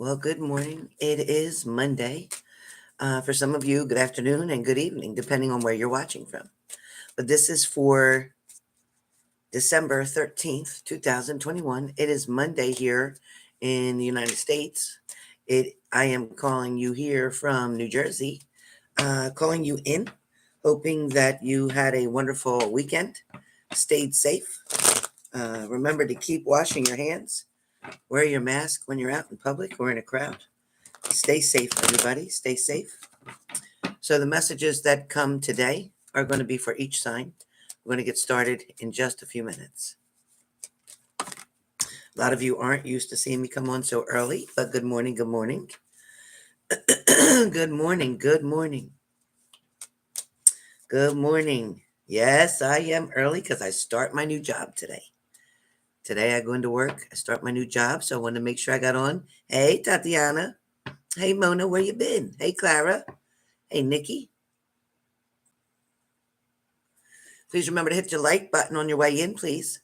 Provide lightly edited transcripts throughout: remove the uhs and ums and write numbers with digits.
Well, good morning. It is Monday. For some of you, good afternoon and good evening, depending on where you're watching from. But this is for December 13th, 2021. It is Monday here in the United States. I am calling you here from New Jersey, calling you in, hoping that you had a wonderful weekend, stayed safe. Remember to keep washing your hands, wear your mask when you're out in public or in a crowd. Stay safe, everybody. Stay safe. So, the messages that come today are going to be for each sign. We're going to get started in just a few minutes. A lot of you aren't used to seeing me come on so early, but good morning, good morning. Good morning, good morning. Good morning. Yes, I am early because I start my new job today. Today I go into work. I start my new job, so I wanted to make sure I got on. Hey, Tatiana. Hey, Mona, where you been? Hey, Clara. Hey, Nikki. Please remember to hit your like button on your way in, please.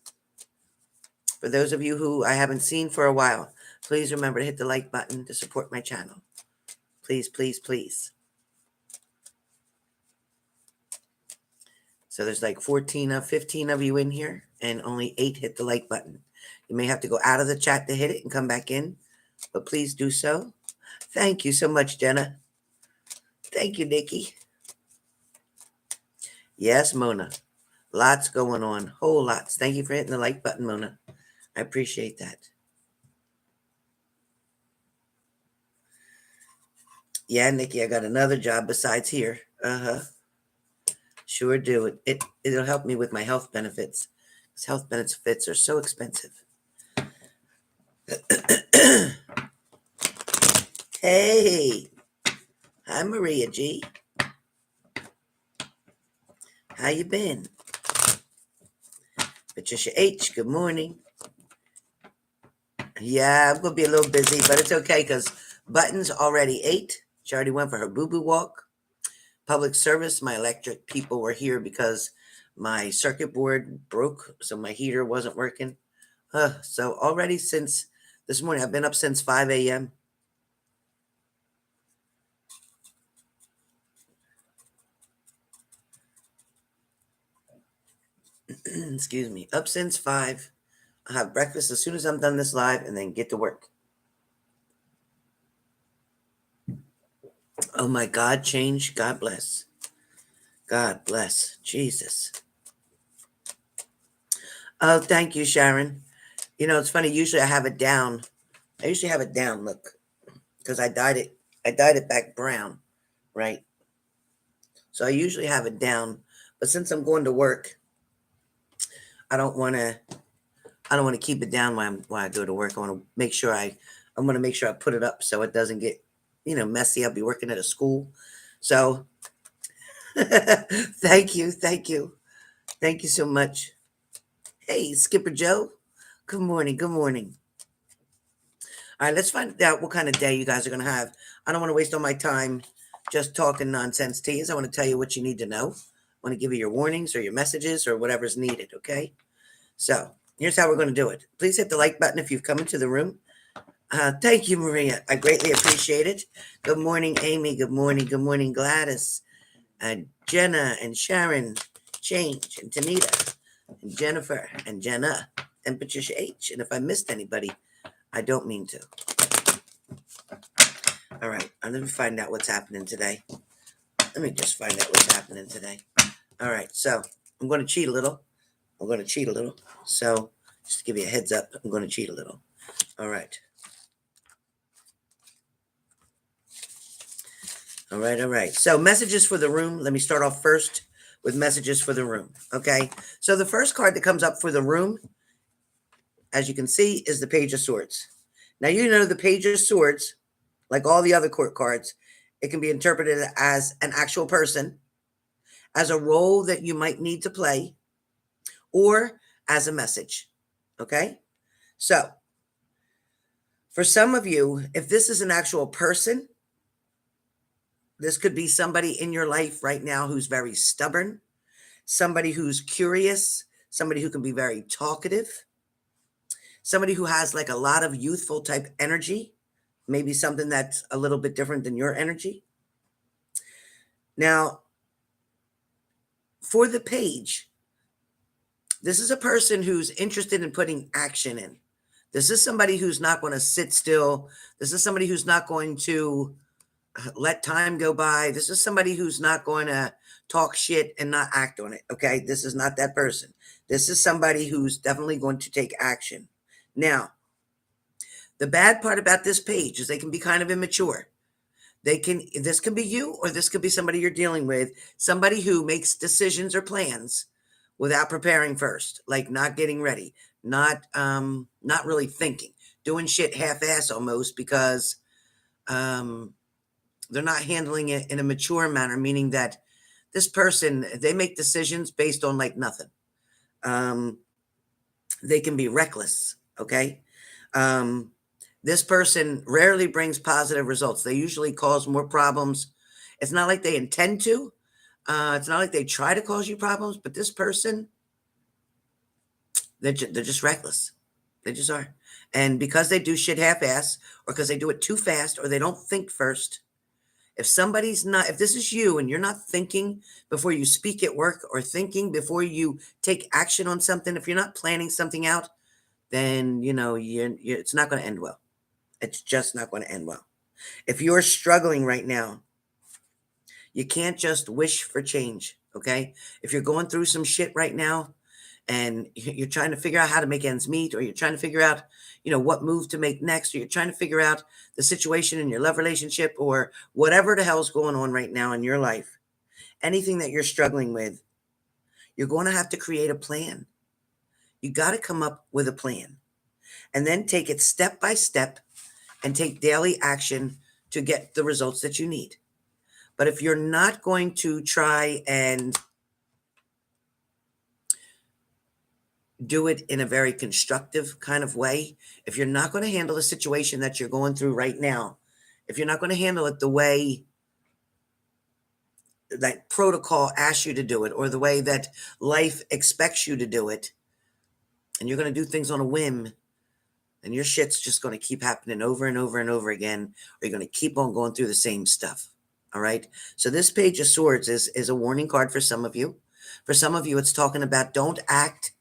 For those of you who I haven't seen for a while, please remember to hit the like button to support my channel. Please, please, please. So there's like 15 of you in here, and only 8 hit the like button. You may have to go out of the chat to hit it and come back in, but please do so. Thank you so much, Jenna. Thank you, Nikki. Yes, Mona. Lots going on. Whole lots. Thank you for hitting the like button, Mona. I appreciate that. Yeah, Nikki, I got another job besides here. Sure do. It'll help me with my health benefits. Because health benefits are so expensive. Hey. Hi, Maria G. How you been? Patricia H, good morning. Yeah, I'm going to be a little busy, but it's okay because Button's already ate. She already went for her boo-boo walk. Public service, my electric people were here because my circuit board broke, so my heater wasn't working. So already since this morning, I've been up since 5 a.m. Excuse me. Up since 5. I'll have breakfast as soon as I'm done this live and then get to work. Oh my God, change. God bless. God bless. Jesus. Oh, thank you, Sharon. You know, it's funny. Usually I have it down. I usually have it down, look, because I dyed it back brown, right? So I usually have it down, but since I'm going to work, I don't want to keep it down when I go to work. I want to make sure I put it up so it doesn't get, messy. I'll be working at a school. So thank you. Thank you so much. Hey, Skipper Joe. Good morning. Good morning. All right, let's find out what kind of day you guys are going to have. I don't want to waste all my time just talking nonsense to you. I want to tell you what you need to know. I want to give you your warnings or your messages or whatever's needed, okay? So here's how we're going to do it. Please hit the like button if you've come into the room. Thank you, Maria. I greatly appreciate it. Good morning, Amy. Good morning. Good morning, Gladys. Jenna and Sharon, Change, and Tanita, and Jennifer, and Jenna, and Patricia H. And if I missed anybody, I don't mean to. All right, let me find out what's happening today. Let me just find out what's happening today. All right, so I'm going to cheat a little. So just to give you a heads up, I'm going to cheat a little. All right. All right. So messages for the room. Let me start off first with messages for the room. Okay. So the first card that comes up for the room, as you can see, is the Page of Swords. Now, you know the Page of Swords, like all the other court cards, it can be interpreted as an actual person, as a role that you might need to play, or as a message. Okay? So, for some of you, if this is an actual person, this could be somebody in your life right now who's very stubborn, somebody who's curious, somebody who can be very talkative, somebody who has like a lot of youthful type energy, maybe something that's a little bit different than your energy. Now, for the page, this is a person who's interested in putting action in. This is somebody who's not going to sit still. This is somebody who's not going to let time go by. This is somebody who's not going to talk shit and not act on it. Okay. This is not that person. This is somebody who's definitely going to take action. Now, the bad part about this page is they can be kind of immature. This can be you, or this could be somebody you're dealing with, somebody who makes decisions or plans without preparing first, like not getting ready, not really thinking, doing shit half-ass almost, because they're not handling it in a mature manner, meaning that this person, they make decisions based on like nothing. They can be reckless. Okay. This person rarely brings positive results. They usually cause more problems. It's not like they intend to. It's not like they try to cause you problems, but this person, they're just reckless. They just are. And because they do shit half-ass, or because they do it too fast, or they don't think first, if this is you and you're not thinking before you speak at work, or thinking before you take action on something, if you're not planning something out, then, it's not going to end well. It's just not going to end well. If you're struggling right now, you can't just wish for change, okay? If you're going through some shit right now and you're trying to figure out how to make ends meet, or you're trying to figure out, what move to make next, or you're trying to figure out the situation in your love relationship, or whatever the hell's going on right now in your life, anything that you're struggling with, you're going to have to create a plan. You got to come up with a plan and then take it step by step and take daily action to get the results that you need. But if you're not going to try and do it in a very constructive kind of way, if you're not going to handle the situation that you're going through right now, if you're not going to handle it the way that protocol asks you to do it, or the way that life expects you to do it, and you're going to do things on a whim, and your shit's just going to keep happening over and over and over again, or you're going to keep on going through the same stuff. All right. So this Page of Swords is a warning card for some of you. For some of you, it's talking about don't act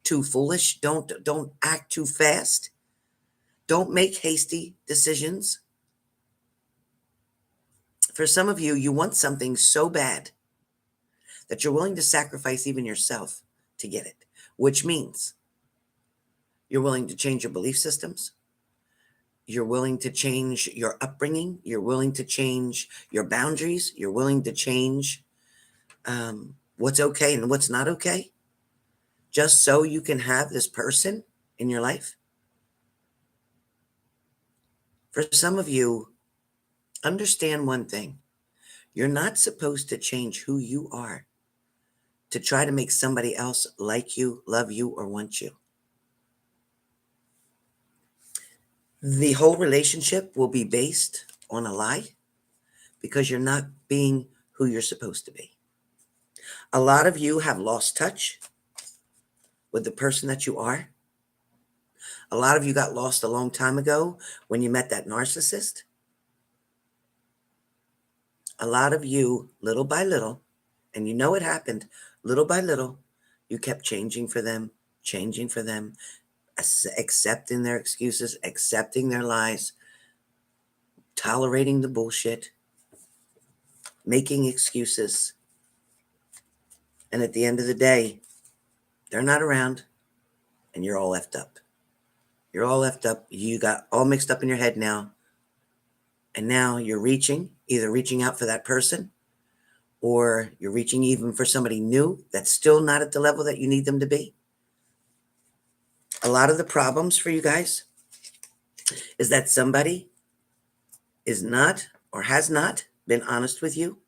too foolish. Don't act too fast. Don't make hasty decisions. For some of you, you want something so bad that you're willing to sacrifice even yourself to get it, which means you're willing to change your belief systems. You're willing to change your upbringing. You're willing to change your boundaries. You're willing to change what's okay and what's not okay, just so you can have this person in your life. For some of you, understand one thing. You're not supposed to change who you are to try to make somebody else like you, love you, or want you. The whole relationship will be based on a lie because you're not being who you're supposed to be. A lot of you have lost touch with the person that you are. A lot of you got lost a long time ago when you met that narcissist. A lot of you, little by little, and it happened, little by little, you kept changing for them, accepting their excuses, accepting their lies, tolerating the bullshit, making excuses. And at the end of the day, they're not around and you're all effed up. You're all effed up. You got all mixed up in your head now. And now you're either reaching out for that person, or you're reaching even for somebody new that's still not at the level that you need them to be. A lot of the problems for you guys is that somebody is not or has not been honest with you.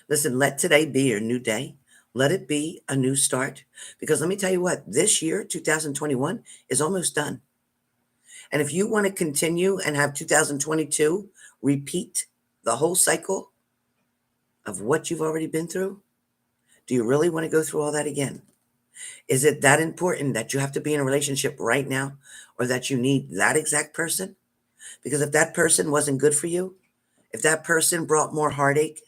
Listen, let today be your new day. Let it be a new start. Because let me tell you what, this year, 2021, is almost done. And if you want to continue and have 2022 repeat the whole cycle of what you've already been through, do you really want to go through all that again? Is it that important that you have to be in a relationship right now, or that you need that exact person? Because if that person wasn't good for you, if that person brought more heartache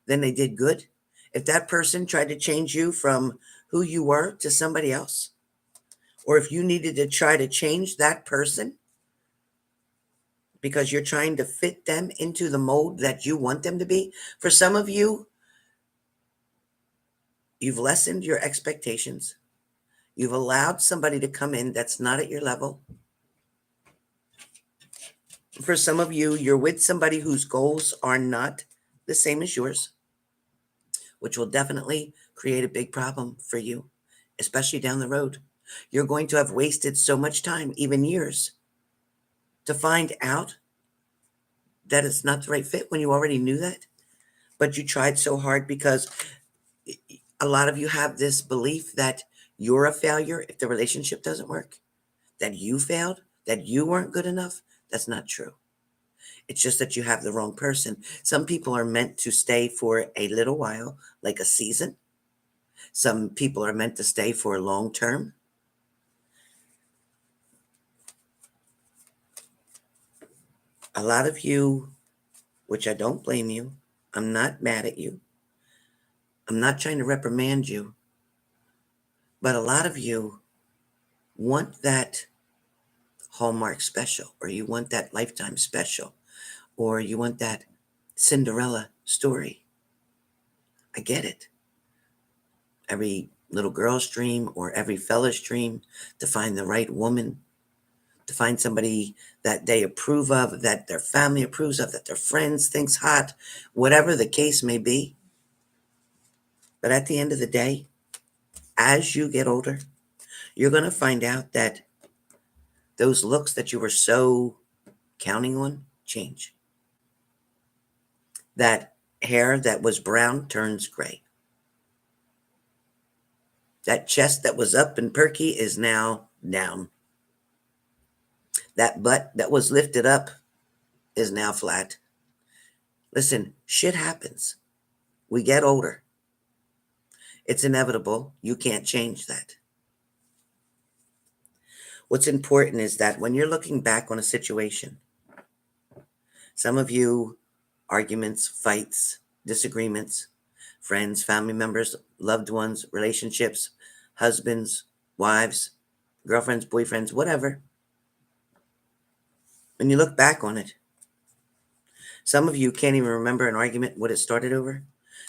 than they did good, if that person tried to change you from who you were to somebody else, or if you needed to try to change that person because you're trying to fit them into the mold that you want them to be, for some of you, you've lessened your expectations. You've allowed somebody to come in that's not at your level. For some of you, you're with somebody whose goals are not the same as yours, which will definitely create a big problem for you, especially down the road. You're going to have wasted so much time, even years, to find out that it's not the right fit when you already knew that. But you tried so hard because a lot of you have this belief that you're a failure if the relationship doesn't work, that you failed, that you weren't good enough. That's not true. It's just that you have the wrong person. Some people are meant to stay for a little while, like a season. Some people are meant to stay for long term. A lot of you, which I don't blame you, I'm not mad at you. I'm not trying to reprimand you. But a lot of you want that Hallmark special, or you want that Lifetime special, or you want that Cinderella story. I get it. Every little girl's dream or every fella's dream to find the right woman, to find somebody that they approve of, that their family approves of, that their friends thinks hot, whatever the case may be. But at the end of the day, as you get older, you're going to find out that those looks that you were so counting on change. That hair that was brown turns gray. That chest that was up and perky is now down. That butt that was lifted up is now flat. Listen, shit happens. We get older. It's inevitable. You can't change that. What's important is that when you're looking back on a situation, some of you, arguments, fights, disagreements, friends, family members, loved ones, relationships, husbands, wives, girlfriends, boyfriends, whatever. When you look back on it, some of you can't even remember an argument, what it started over.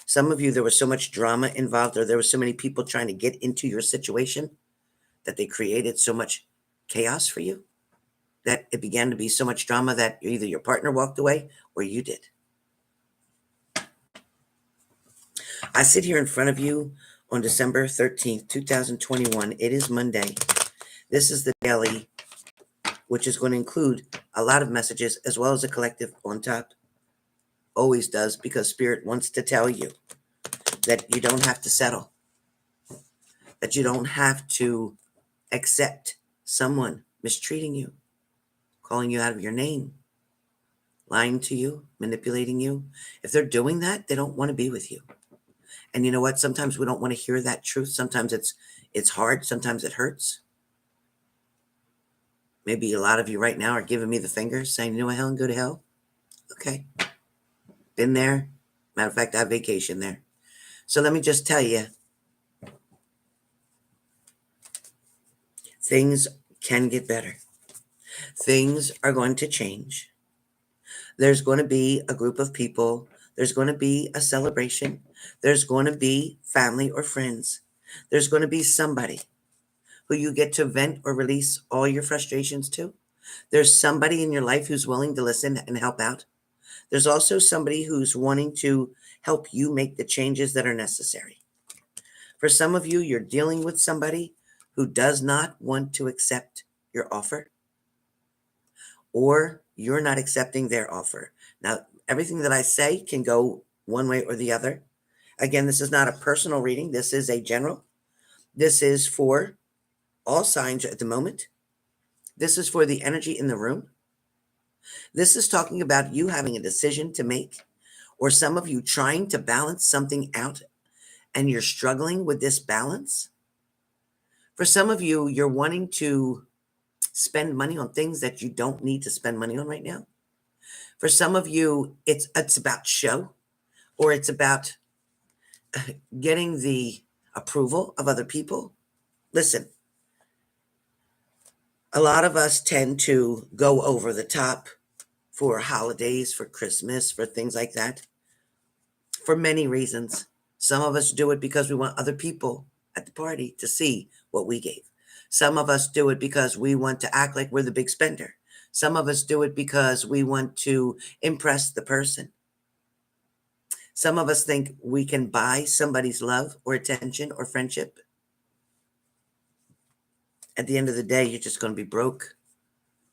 Some of you, there was so much drama involved, or there were so many people trying to get into your situation that they created so much chaos for you that it began to be so much drama that either your partner walked away or you did. I sit here in front of you on December 13th, 2021. It is Monday. This is the daily, which is going to include a lot of messages as well as a collective on top. Always does, because Spirit wants to tell you that you don't have to settle, that you don't have to accept someone mistreating you, calling you out of your name, lying to you, manipulating you. If they're doing that, they don't want to be with you. And you know what? Sometimes we don't want to hear that truth. Sometimes it's hard. Sometimes it hurts. Maybe a lot of you right now are giving me the finger, saying, you know what, Helen, go to hell. Okay. Been there. Matter of fact, I vacation there. So let me just tell you, things can get better. Things are going to change. There's going to be a group of people. There's going to be a celebration. There's going to be family or friends. There's going to be somebody who you get to vent or release all your frustrations to. There's somebody in your life who's willing to listen and help out. There's also somebody who's wanting to help you make the changes that are necessary. For some of you, you're dealing with somebody who does not want to accept your offer, or you're not accepting their offer. Now, everything that I say can go one way or the other. Again, this is not a personal reading. This is a general. This is for all signs at the moment. This is for the energy in the room. This is talking about you having a decision to make, or some of you trying to balance something out and you're struggling with this balance. For some of you, you're wanting to spend money on things that you don't need to spend money on right now. For some of you, it's about show, or it's about getting the approval of other people. Listen, a lot of us tend to go over the top for holidays, for Christmas, for things like that, for many reasons. Some of us do it because we want other people at the party to see what we gave. Some of us do it because we want to act like we're the big spender. Some of us do it because we want to impress the person. Some of us think we can buy somebody's love or attention or friendship. At the end of the day, you're just going to be broke.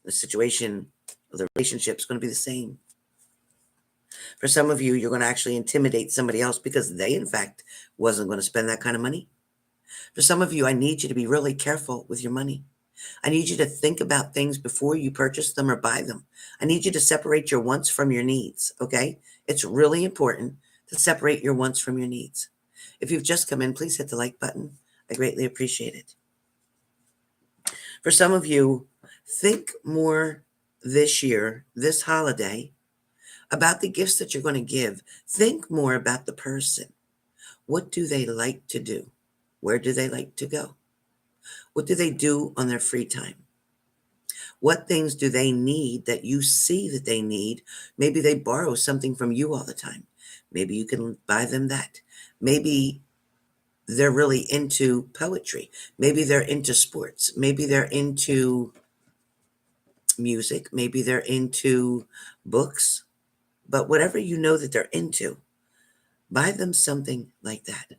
The situation, the relationship is going to be the same. For some of you, you're going to actually intimidate somebody else because they, in fact, wasn't going to spend that kind of money. For some of you, I need you to be really careful with your money. I need you to think about things before you purchase them or buy them. I need you to separate your wants from your needs, okay? It's really important to separate your wants from your needs. If you've just come in, please hit the like button. I greatly appreciate it. For some of you, think more this year, this holiday, about the gifts that you're going to give. Think more about the person. What do they like to do? Where do they like to go? What do they do on their free time? What things do they need that you see that they need? Maybe they borrow something from you all the time. Maybe you can buy them that. Maybe they're really into poetry. Maybe they're into sports. Maybe they're into music. Maybe they're into books. But whatever you know that they're into, buy them something like that.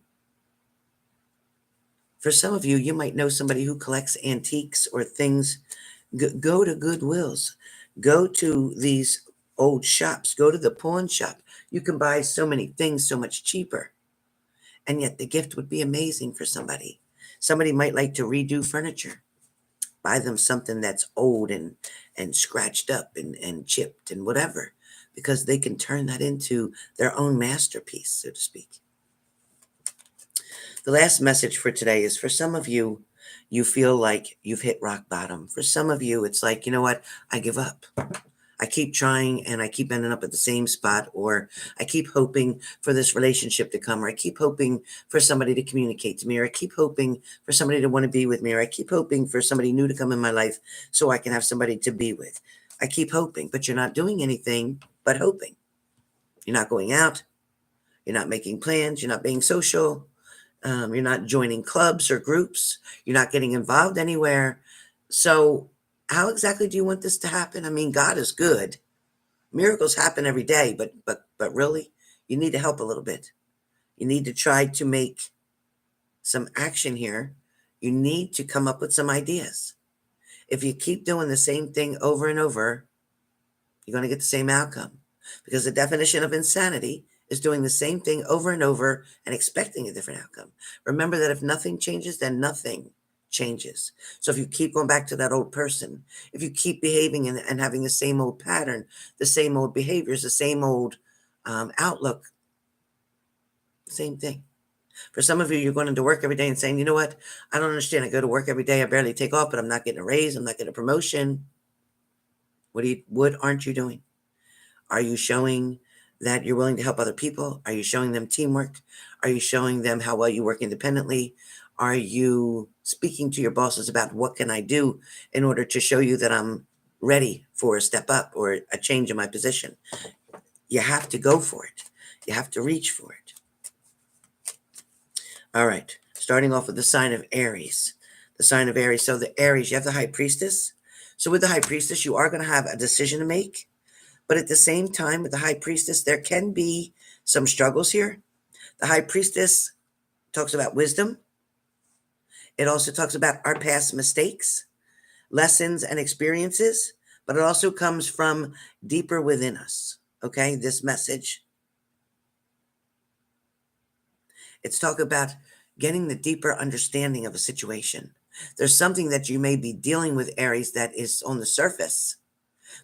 For some of you, you might know somebody who collects antiques or things. Go to Goodwills. Go to these old shops. Go to the pawn shop. You can buy so many things so much cheaper. And yet the gift would be amazing for somebody. Somebody might like to redo furniture. Buy them something that's old and scratched up and chipped and whatever, because they can turn that into their own masterpiece, so to speak. The last message for today is for some of you, you feel like you've hit rock bottom. For some of you, it's like, you know what? I give up. I keep trying and I keep ending up at the same spot, or I keep hoping for this relationship to come, or I keep hoping for somebody to communicate to me, or I keep hoping for somebody to want to be with me, or I keep hoping for somebody new to come in my life so I can have somebody to be with. I keep hoping, but you're not doing anything but hoping. You're not going out. You're not making plans. You're not being social. You're not joining clubs or groups. You're not getting involved anywhere. So how exactly do you want this to happen? I mean, God is good. Miracles happen every day, but really, you need to help a little bit. You need to try to make some action here. You need to come up with some ideas. If you keep doing the same thing over and over, you're going to get the same outcome, because the definition of insanity is doing the same thing over and over and expecting a different outcome. Remember that if nothing changes, then nothing changes. So if you keep going back to that old person, if you keep behaving and having the same old pattern, the same old behaviors, the same old outlook, same thing. For some of you, you're going into work every day and saying, you know what? I don't understand. I go to work every day. I barely take off, but I'm not getting a raise. I'm not getting a promotion. What aren't you doing? Are you showing that you're willing to help other people? Are you showing them teamwork? Are you showing them how well you work independently? Are you speaking to your bosses about what can I do in order to show you that I'm ready for a step up or a change in my position? You have to go for it. You have to reach for it. All right, starting off with the sign of Aries. The sign of Aries. So the Aries, you have the High Priestess. So with the High Priestess, you are going to have a decision to make. But at the same time, with the High Priestess, there can be some struggles here. The High Priestess talks about wisdom. It also talks about our past mistakes, lessons, and experiences. But it also comes from deeper within us. Okay, this message. It's talk about getting the deeper understanding of a situation. There's something that you may be dealing with, Aries, that is on the surface,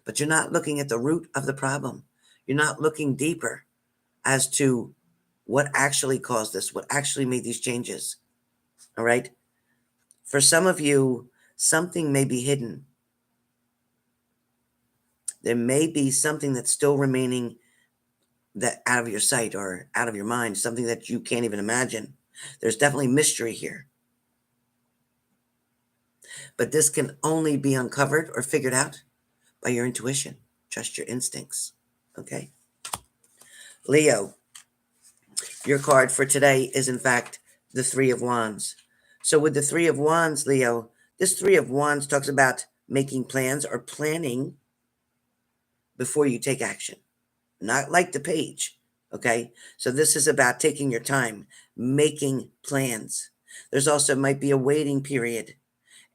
but you're not looking at the root of the problem. You're not looking deeper as to what actually caused this, what actually made these changes. All right. For some of you, something may be hidden There may be something that's still remaining that out of your sight or out of your mind, something that you can't even imagine. There's definitely mystery here. But this can only be uncovered or figured out by your intuition. Trust your instincts. Okay? Leo, your card for today is, in fact, the Three of Wands. So with the Three of Wands, Leo, this Three of Wands talks about making plans or planning before you take action. Not like the Page, okay? So this is about taking your time, making plans. There's also might be a waiting period.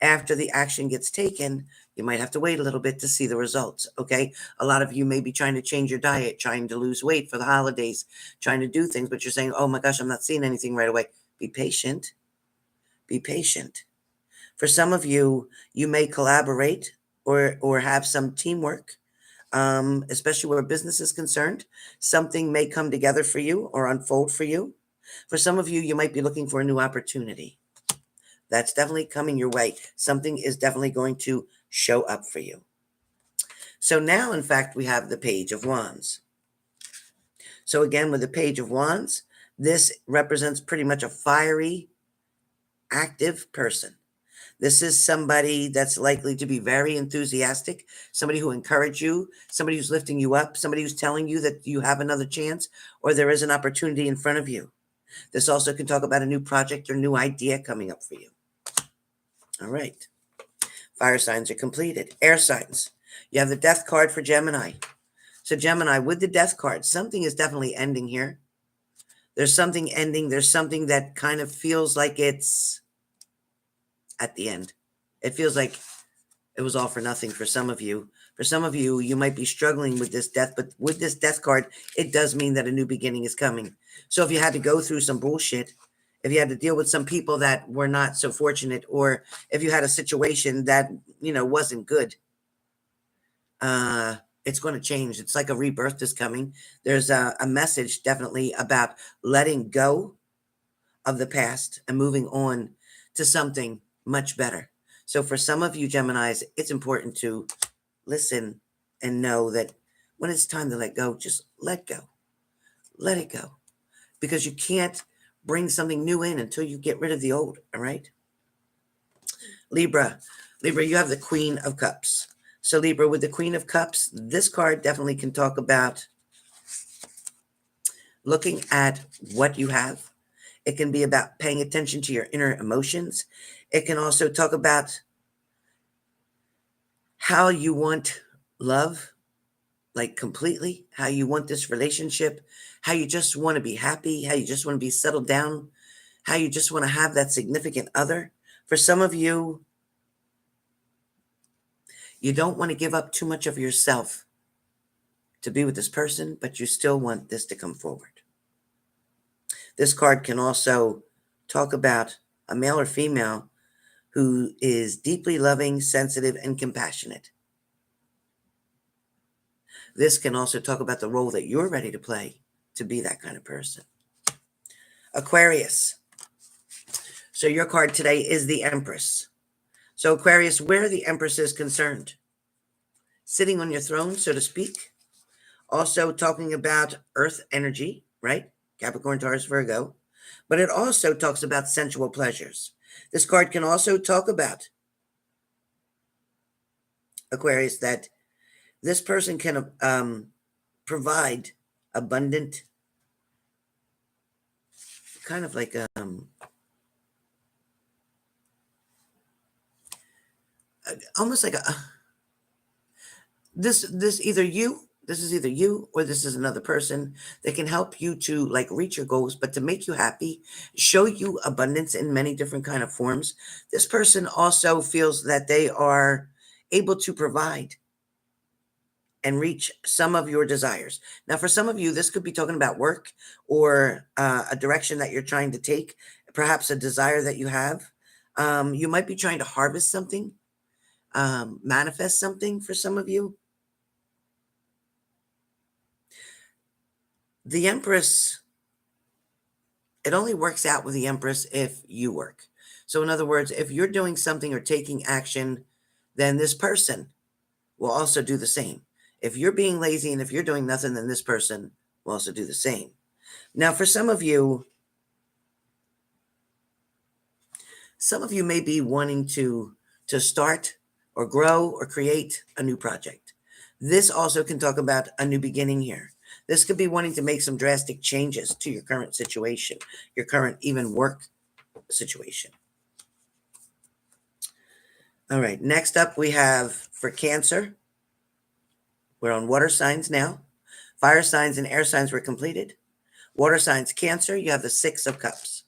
After the action gets taken, you might have to wait a little bit to see the results, okay? A lot of you may be trying to change your diet, trying to lose weight for the holidays, trying to do things, but you're saying, oh my gosh, I'm not seeing anything right away. Be patient. Be patient. For some of you, you may collaborate or have some teamwork, especially where business is concerned. Something may come together for you or unfold for you. For some of you, you might be looking for a new opportunity. That's definitely coming your way. Something is definitely going to show up for you. So now, in fact, we have the Page of Wands. So again, with the Page of Wands, this represents pretty much a fiery, active person. This is somebody that's likely to be very enthusiastic, somebody who encourages you, somebody who's lifting you up, somebody who's telling you that you have another chance or there is an opportunity in front of you. This also can talk about a new project or new idea coming up for you. All right. Fire signs are completed. Air signs. You have the Death card for Gemini. So Gemini, with the Death card, something is definitely ending here. There's something ending. There's something that kind of feels like it's at the end. It feels like it was all for nothing for some of you. For some of you, you might be struggling with this death, but with this Death card, it does mean that a new beginning is coming. So if you had to go through some bullshit, if you had to deal with some people that were not so fortunate, or if you had a situation that, wasn't good, it's going to change. It's like a rebirth is coming. There's a message definitely about letting go of the past and moving on to something much better. So for some of you Geminis, it's important to listen and know that when it's time to let go, just let go. Let it go. Because you can't bring something new in until you get rid of the old, all right? Libra, you have the Queen of Cups. So Libra, with the Queen of Cups, this card definitely can talk about looking at what you have. It can be about paying attention to your inner emotions. It can also talk about how you want love, like completely, how you want this relationship, how you just want to be happy, how you just want to be settled down, how you just want to have that significant other. For some of you, you don't want to give up too much of yourself to be with this person, but you still want this to come forward. This card can also talk about a male or female who is deeply loving, sensitive, and compassionate. This can also talk about the role that you're ready to play to be that kind of person. Aquarius. So your card today is the Empress. So Aquarius, where the Empress is concerned, sitting on your throne, so to speak. Also talking about earth energy, right? Capricorn, Taurus, Virgo. But it also talks about sensual pleasures. This card can also talk about, Aquarius, that this person can provide abundant, kind of like almost like this is either you or this is another person that can help you to like reach your goals, but to make you happy, show you abundance in many different kind of forms. This person also feels that they are able to provide and reach some of your desires. Now, for some of you, this could be talking about work or a direction that you're trying to take, perhaps a desire that you have. You might be trying to harvest something, manifest something for some of you. The Empress, it only works out with the Empress if you work. So in other words, if you're doing something or taking action, then this person will also do the same. If you're being lazy and if you're doing nothing, then this person will also do the same. Now, for some of you may be wanting to start or grow or create a new project. This also can talk about a new beginning here. This could be wanting to make some drastic changes to your current situation, your current even work situation. All right, next up we have for Cancer. We're on water signs now. Fire signs and air signs were completed. Water signs, Cancer, you have the Six of Cups.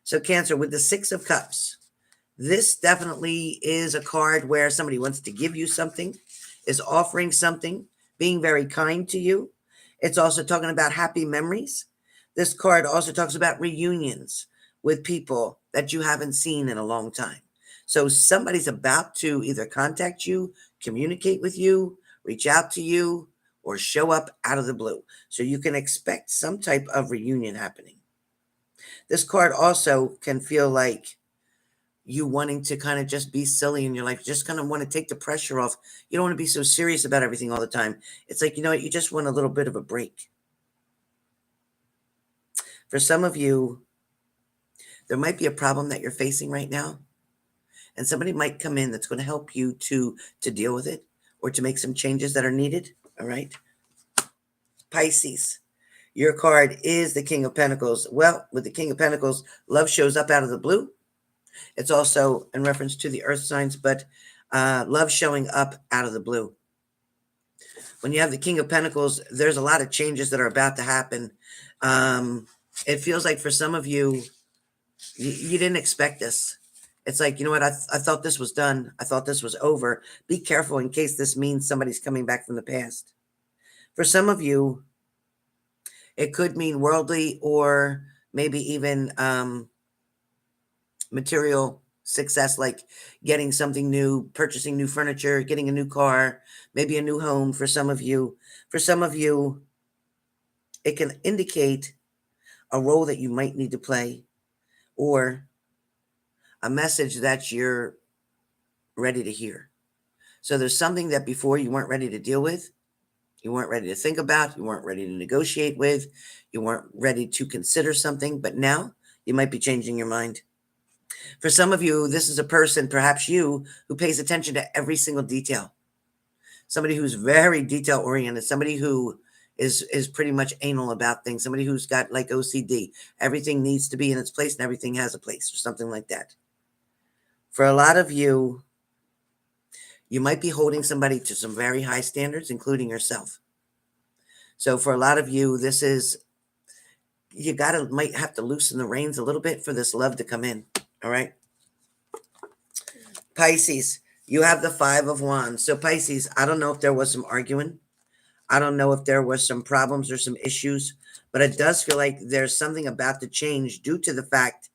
So Cancer, with the Six of Cups, this definitely is a card where somebody wants to give you something, is offering something, being very kind to you. It's also talking about happy memories. This card also talks about reunions with people that you haven't seen in a long time. So somebody's about to either contact you, communicate with you, reach out to you, or show up out of the blue. So you can expect some type of reunion happening. This card also can feel like you wanting to kind of just be silly in your life, just kind of want to take the pressure off. You don't want to be so serious about everything all the time. It's like, you know what, you just want a little bit of a break. For some of you, there might be a problem that you're facing right now, and somebody might come in that's going to help you to deal with it or to make some changes that are needed. All right. Pisces, your card is the King of Pentacles. Well, with the King of Pentacles, love shows up out of the blue. It's also in reference to the earth signs, but love showing up out of the blue. When you have the King of Pentacles, there's a lot of changes that are about to happen. It feels like for some of you, you didn't expect this. It's like, you know what, I thought this was done. I thought this was over. Be careful in case this means somebody's coming back from the past. For some of you, it could mean worldly or maybe even material success, like getting something new, purchasing new furniture, getting a new car, maybe a new home for some of you. For some of you, it can indicate a role that you might need to play or a message that you're ready to hear. So there's something that before you weren't ready to deal with, you weren't ready to think about, you weren't ready to negotiate with, you weren't ready to consider something, but now you might be changing your mind. For some of you, this is a person, perhaps you, who pays attention to every single detail. Somebody who's very detail oriented, somebody who is pretty much anal about things, somebody who's got like OCD. Everything needs to be in its place and everything has a place or something like that. For a lot of you, you might be holding somebody to some very high standards, including yourself. So for a lot of you, this is, you might have to loosen the reins a little bit for this love to come in. All right. Pisces, you have the Five of Wands. So Pisces, I don't know if there was some arguing. I don't know if there was some problems or some issues, but it does feel like there's something about to change due to the fact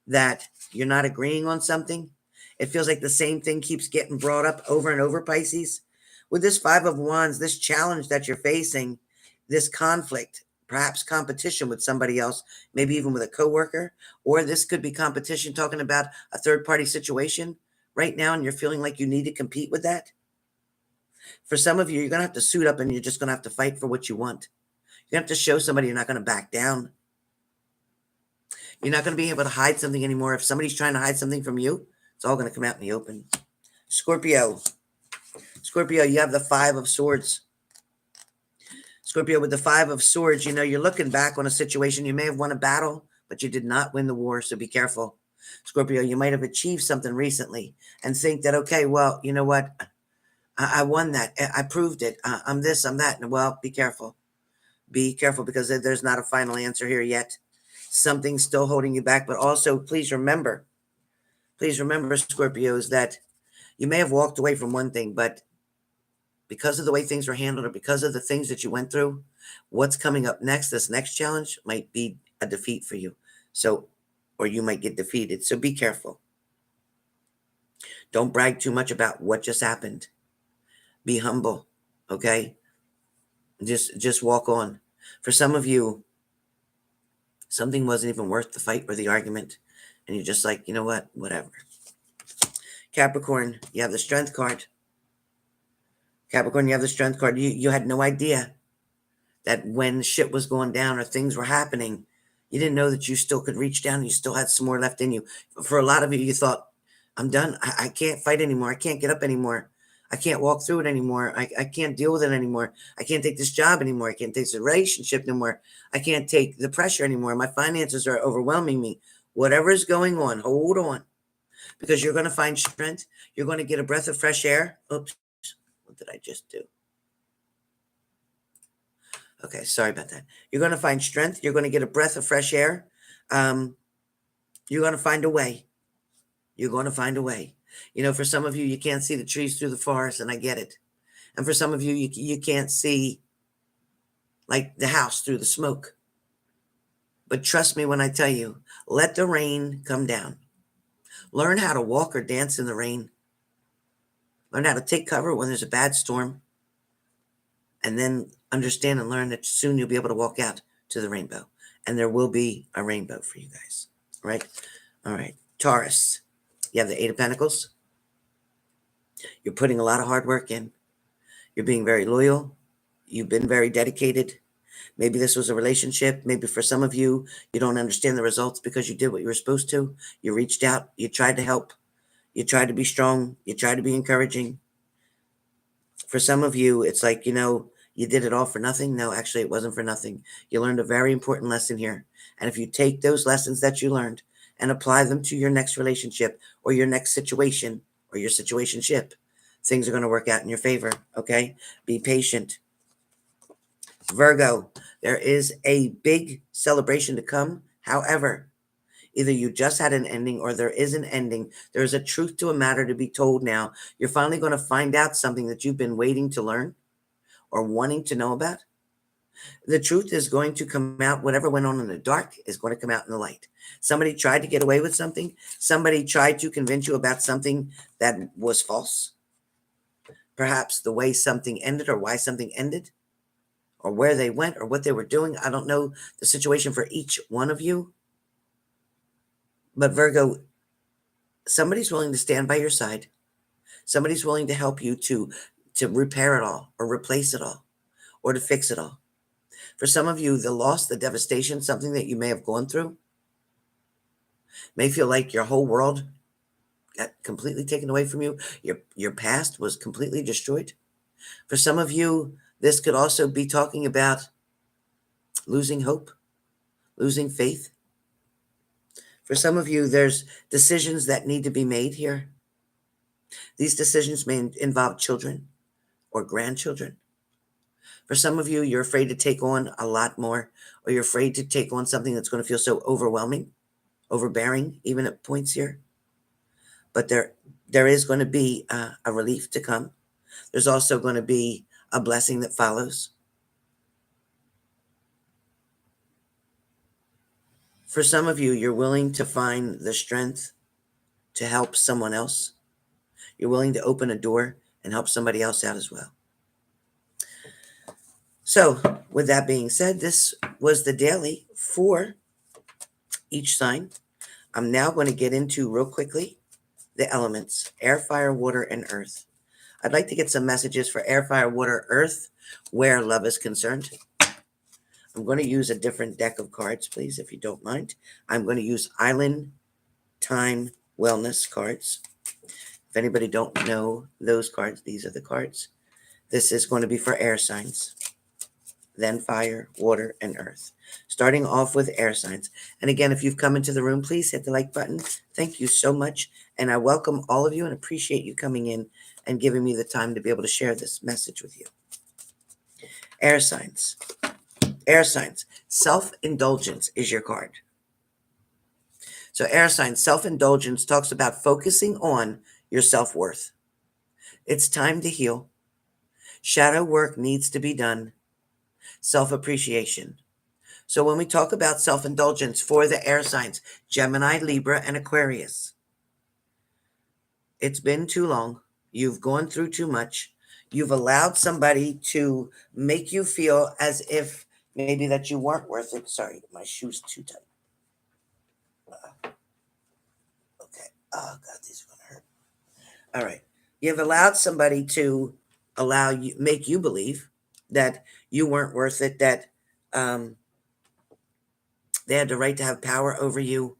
that you're not agreeing on something. It feels like the same thing keeps getting brought up over and over, Pisces. With this Five of Wands, this challenge that you're facing, this conflict, perhaps competition with somebody else, maybe even with a coworker, or this could be competition talking about a third-party situation right now, and you're feeling like you need to compete with that. For some of you, you're going to have to suit up and you're just going to have to fight for what you want. You have to show somebody you're not going to back down. You're not going to be able to hide something anymore. If somebody's trying to hide something from you, it's all going to come out in the open. Scorpio, you have the Five of Swords. Scorpio, with the Five of Swords, you're looking back on a situation. You may have won a battle, but you did not win the war, so be careful. Scorpio, you might have achieved something recently and think that, okay, well, you know what? I won that. I proved it. I'm this, I'm that. Well, be careful. Be careful because there's not a final answer here yet. Something's still holding you back. But also, please remember, Scorpios, that you may have walked away from one thing, but because of the way things were handled or because of the things that you went through, what's coming up next, this next challenge, might be a defeat for you. So, or you might get defeated. So be careful. Don't brag too much about what just happened. Be humble, okay? Just walk on. For some of you, something wasn't even worth the fight or the argument, and you're just like, you know what? Whatever. Capricorn, you have the Strength card. Capricorn, you have the Strength card. You had no idea that when shit was going down or things were happening, you didn't know that you still could reach down and you still had some more left in you. For a lot of you, you thought, I'm done. I can't fight anymore. I can't get up anymore. I can't walk through it anymore. I can't deal with it anymore. I can't take this job anymore. I can't take this relationship anymore. I can't take the pressure anymore. My finances are overwhelming me. Whatever is going on, hold on, because you're going to find strength. You're going to get a breath of fresh air. Oops, what did I just do? Okay, sorry about that. You're going to find strength. You're going to get a breath of fresh air. You're going to find a way. You're going to find a way. For some of you, you can't see the trees through the forest, and I get it. And for some of you, you can't see like the house through the smoke. But trust me when I tell you, let the rain come down. Learn how to walk or dance in the rain. Learn how to take cover when there's a bad storm. And then understand and learn that soon you'll be able to walk out to the rainbow. And there will be a rainbow for you guys. Right? All right. Taurus, you have the Eight of Pentacles. You're putting a lot of hard work in. You're being very loyal. You've been very dedicated. Maybe this was a relationship. Maybe for some of you, you don't understand the results because you did what you were supposed to. You reached out. You tried to help. You tried to be strong. You tried to be encouraging. For some of you, it's like, you did it all for nothing. No, actually, it wasn't for nothing. You learned a very important lesson here. And if you take those lessons that you learned and apply them to your next relationship or your next situation or your situationship, things are going to work out in your favor, okay? Be patient. Virgo, there is a big celebration to come. However, either you just had an ending or there is an ending. There's a truth to a matter to be told now. You're finally going to find out something that you've been waiting to learn or wanting to know about. The truth is going to come out. Whatever went on in the dark is going to come out in the light. Somebody tried to get away with something. Somebody tried to convince you about something that was false. Perhaps the way something ended or why something ended, or where they went or what they were doing. I don't know the situation for each one of you. But Virgo, somebody's willing to stand by your side. Somebody's willing to help you to repair it all or replace it all or to fix it all. For some of you, the loss, the devastation, something that you may have gone through may feel like your whole world got completely taken away from you. Your past was completely destroyed. For some of you, this could also be talking about losing hope, losing faith. For some of you, there's decisions that need to be made here. These decisions may involve children or grandchildren. For some of you, you're afraid to take on a lot more, or you're afraid to take on something that's going to feel so overwhelming, overbearing, even at points here. But there is going to be a relief to come. There's also going to be a blessing that follows. For some of you, you're willing to find the strength to help someone else. You're willing to open a door and help somebody else out as well. So, with that being said, this was the daily for each sign. I'm now going to get into real quickly the elements: air, fire, water, and earth. I'd like to get some messages for air, fire, water, earth, where love is concerned. I'm going to use a different deck of cards, please, if you don't mind. I'm going to use Island Time Wellness cards. If anybody don't know those cards, these are the cards. This is going to be for air signs, then fire, water, and earth. Starting off with air signs. And again, if you've come into the room, please hit the like button. Thank you so much. And I welcome all of you and appreciate you coming in and giving me the time to be able to share this message with you. Air signs. Air signs. Self-indulgence is your card. So air signs, self-indulgence talks about focusing on your self-worth. It's time to heal. Shadow work needs to be done. Self-appreciation. So when we talk about self-indulgence for the air signs, Gemini, Libra, and Aquarius, it's been too long. You've gone through too much. You've allowed somebody to make you feel as if maybe that you weren't worth it. Sorry, my shoe's too tight. Okay. Oh, God, these are going to hurt. All right. You've allowed somebody to make you believe that you weren't worth it, that they had the right to have power over you.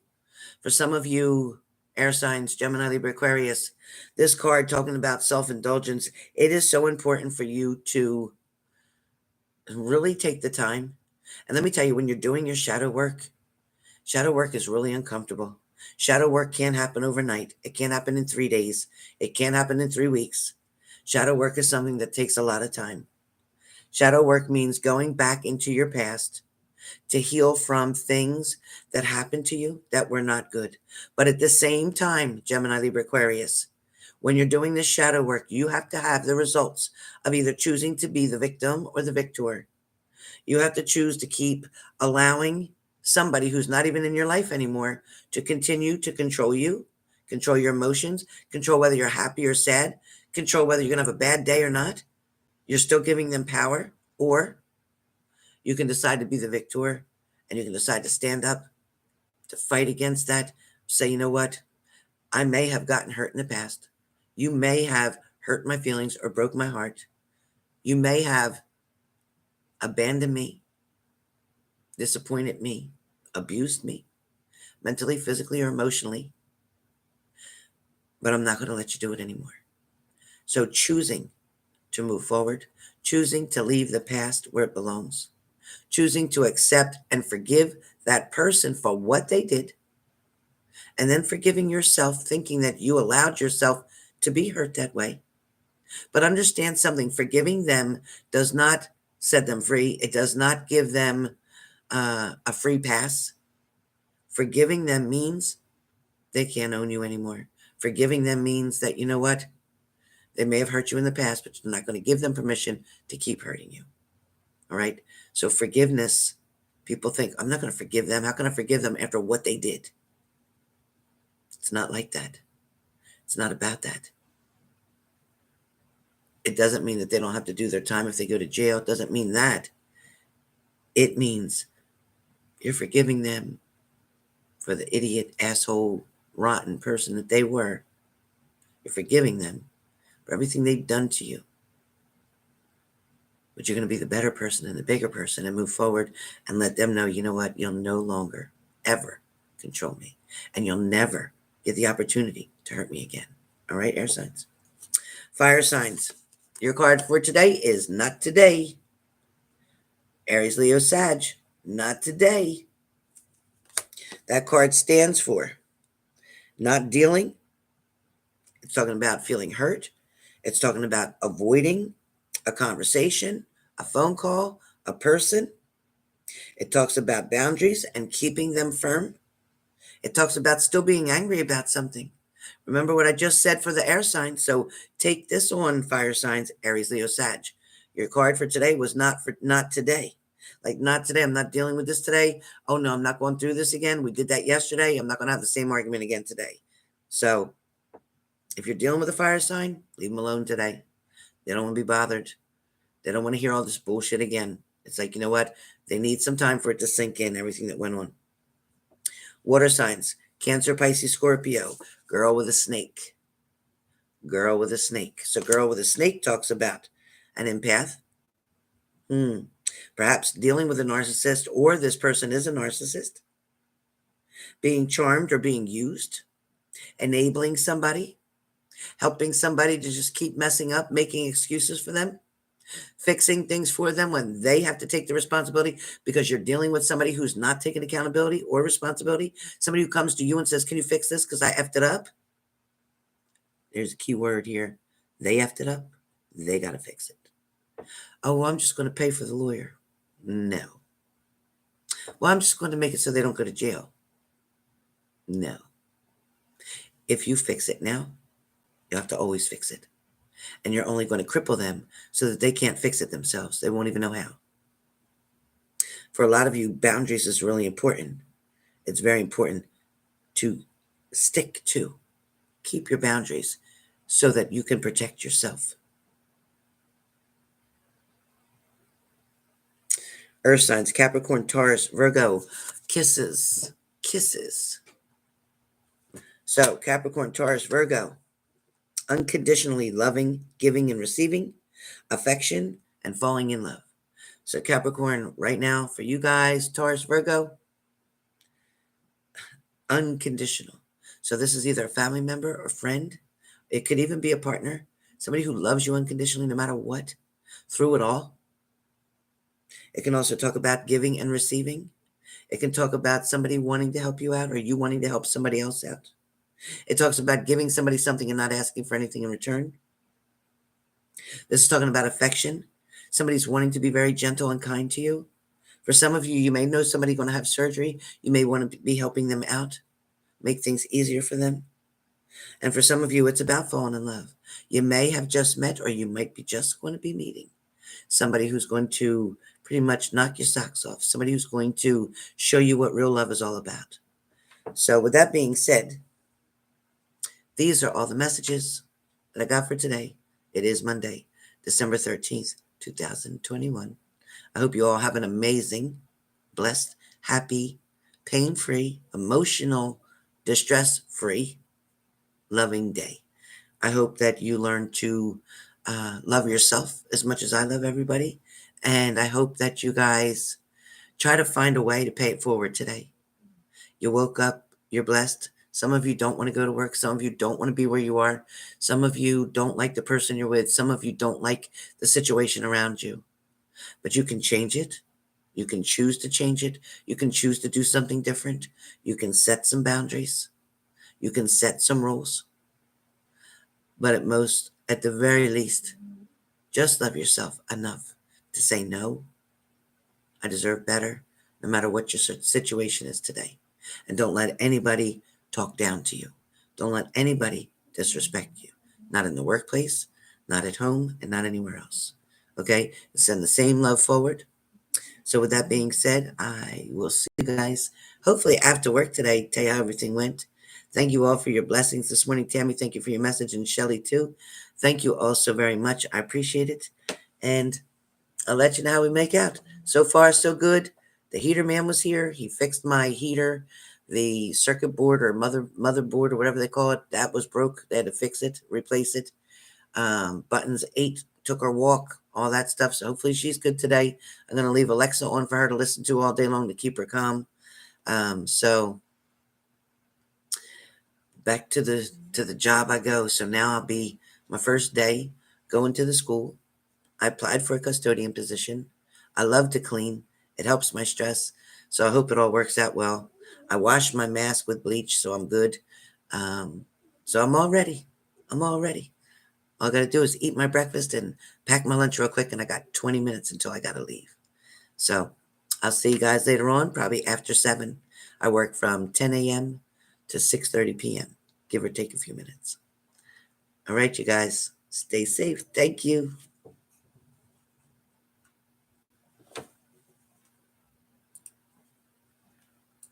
For some of you, air signs, Gemini, Libra, Aquarius, this card talking about self-indulgence, it is so important for you to really take the time. And let me tell you, when you're doing your shadow work is really uncomfortable. Shadow work can't happen overnight. It can't happen in 3 days. It can't happen in 3 weeks. Shadow work is something that takes a lot of time. Shadow work means going back into your past to heal from things that happened to you that were not good. But at the same time, Gemini, Libra, Aquarius, when you're doing this shadow work, you have to have the results of either choosing to be the victim or the victor. You have to choose to keep allowing somebody who's not even in your life anymore to continue to control you, control your emotions, control whether you're happy or sad, control whether you're going to have a bad day or not. You're still giving them power. Or you can decide to be the victor, and you can decide to stand up, to fight against that. Say, you know what? I may have gotten hurt in the past. You may have hurt my feelings or broke my heart. You may have abandoned me, disappointed me, abused me, mentally, physically, or emotionally. But I'm not going to let you do it anymore. So choosing to move forward, choosing to leave the past where it belongs, choosing to accept and forgive that person for what they did, and then forgiving yourself, thinking that you allowed yourself to be hurt that way. But understand something, forgiving them does not set them free. It does not give them a free pass. Forgiving them means they can't own you anymore. Forgiving them means that, you know what? They may have hurt you in the past, but you're not going to give them permission to keep hurting you. All right? So forgiveness, people think, I'm not going to forgive them. How can I forgive them after what they did? It's not like that. It's not about that. It doesn't mean that they don't have to do their time if they go to jail. It doesn't mean that. It means you're forgiving them for the idiot, asshole, rotten person that they were. You're forgiving them for everything they've done to you. But you're going to be the better person and the bigger person and move forward and let them know, you know what? You'll no longer, ever control me. And you'll never get the opportunity to hurt me again. All right, air signs. Fire signs. Your card for today is not today. Aries, Leo, Sag. Not today. That card stands for not dealing. It's talking about feeling hurt. It's talking about avoiding a conversation, a phone call, a person. It talks about boundaries and keeping them firm. It talks about still being angry about something. Remember what I just said for the air signs. So take this on, fire signs, Aries, Leo, Sag. Your card for today was not today. Like, not today. I'm not dealing with this today. Oh, no, I'm not going through this again. We did that yesterday. I'm not going to have the same argument again today. So if you're dealing with a fire sign, leave them alone today. They don't want to be bothered. They don't want to hear all this bullshit again. It's like, you know what? They need some time for it to sink in, everything that went on. Water signs, Cancer, Pisces, Scorpio, girl with a snake. Girl with a snake. So girl with a snake talks about an empath. Perhaps dealing with a narcissist, or this person is a narcissist. Being charmed or being used. Enabling somebody. Helping somebody to just keep messing up, making excuses for them. Fixing things for them when they have to take the responsibility, because you're dealing with somebody who's not taking accountability or responsibility. Somebody who comes to you and says, can you fix this because I effed it up? There's a key word here. They effed it up. They got to fix it. Oh, well, I'm just going to pay for the lawyer. No. Well, I'm just going to make it so they don't go to jail. No. If you fix it now, you have to always fix it. And you're only going to cripple them so that they can't fix it themselves. They won't even know how. For a lot of you, boundaries is really important. It's very important to stick to. Keep your boundaries so that you can protect yourself. Earth signs, Capricorn, Taurus, Virgo, kisses. So Capricorn, Taurus, Virgo, unconditionally loving, giving, and receiving. affection, and falling in love. So Capricorn, right now for you guys, Taurus, Virgo, unconditional. So this is either a family member or friend. It could even be a partner, somebody who loves you unconditionally no matter what, through it all. It can also talk about giving and receiving. It can talk about somebody wanting to help you out or you wanting to help somebody else out. It talks about giving somebody something and not asking for anything in return. This is talking about affection. Somebody's wanting to be very gentle and kind to you. For some of you, you may know somebody going to have surgery. You may want to be helping them out, make things easier for them. And for some of you, it's about falling in love. You may have just met, or you might be just going to be meeting somebody who's going to pretty much knock your socks off, somebody who's going to show you what real love is all about. So with that being said, these are all the messages that I got for today. It is Monday, December 13th, 2021. I hope you all have an amazing, blessed, happy, pain-free, emotional, distress-free, loving day. I hope that you learn to love yourself as much as I love everybody. And I hope that you guys try to find a way to pay it forward today. You woke up, you're blessed. Some of you don't want to go to work. Some of you don't want to be where you are. Some of you don't like the person you're with. Some of you don't like the situation around you. But you can change it. You can choose to change it. You can choose to do something different. You can set some boundaries. You can set some rules. But at the very least, just love yourself enough to say no. I deserve better, no matter what your situation is today. And don't let anybody talk down to you. Don't let anybody disrespect you. Not in the workplace, not at home, and not anywhere else. Okay? Send the same love forward. So with that being said, I will see you guys hopefully after work today, tell you how everything went. Thank you all for your blessings this morning. Tammy, thank you for your message, and Shelly too. Thank you all so very much. I appreciate it. And I'll let you know how we make out. So far, so good. The heater man was here. He fixed my heater. The circuit board or motherboard or whatever they call it, that was broke. They had to fix it, replace it. Buttons 8 took her walk, all that stuff. So hopefully she's good today. I'm going to leave Alexa on for her to listen to all day long to keep her calm. So back to the job I go. So now I'll be my first day going to the school. I applied for a custodian position. I love to clean. It helps my stress. So I hope it all works out well. I washed my mask with bleach, so I'm good. So I'm all ready. I'm all ready. All I got to do is eat my breakfast and pack my lunch real quick, and I got 20 minutes until I got to leave. So I'll see you guys later on, probably after 7. I work from 10 a.m. to 6:30 p.m., give or take a few minutes. All right, you guys, stay safe. Thank you.